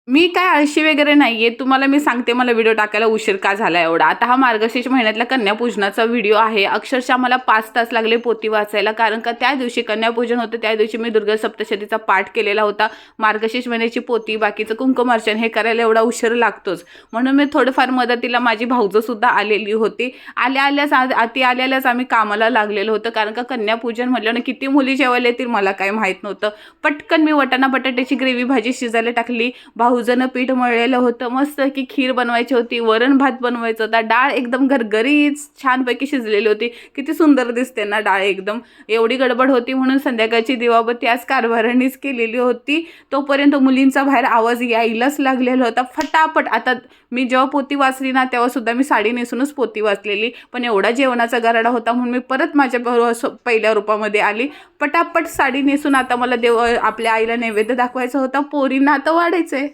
मी काय आळशी वगैरे नाहीये. तुम्हाला मी सांगते मला व्हिडिओ टाकायला उशीर का झाला एवढा. आता हा मार्गशीर्ष महिन्यातला कन्यापूजनाचा व्हिडिओ आहे. अक्षरशः मला 5 तास लागले पोथी वाचायला, कारण का त्या दिवशी कन्यापूजन होतं. त्या दिवशी मी दुर्गा सप्तशतीचा पाठ केलेला होता. मार्गशीर्ष महिन्याची पोथी, बाकीचं कुंकुमार्चन हे करायला एवढा उशीर लागतोच. म्हणून मी थोडंफार मदतीला माझी भाऊजंसुद्धा आलेली होती. आल्याच आम्ही कामाला लागलेलो होतं, कारण का कन्यापूजन म्हटलं ना किती मुली जेवायला येतील मला काय माहीत नव्हतं. पटकन मी वाटाणा बटाट्याची ग्रेव्ही भाजी शिजायला टाकली. भाऊजनं पीठ मळलेलं होतं, मस्त की खीर बनवायची होती, वरण भात बनवायचं होता, डाळ एकदम घरघरीत छानपैकी शिजलेली होती. किती सुंदर दिसते ना डाळ एकदम. एवढी गडबड होती म्हणून संध्याकाळची दिवाबत्ती आज कारभारानेच केलेली होती. तोपर्यंत मुलींचा बाहेर आवाज यायलाच लागलेला होता. फटाफट आता मी जेव्हा पोथी वाचली ना तेव्हा सुद्धा मी साडी नेसूनच पोथी वाचलेली, पण एवढा जेवणाचा गराडा होता म्हणून मी परत माझ्या पहिल्या रूपामध्ये आली. पटापट साडी नेसून आता मला आपल्या आईला नैवेद्य दाखवायचा होता, पोरींना आता वाढायचंय.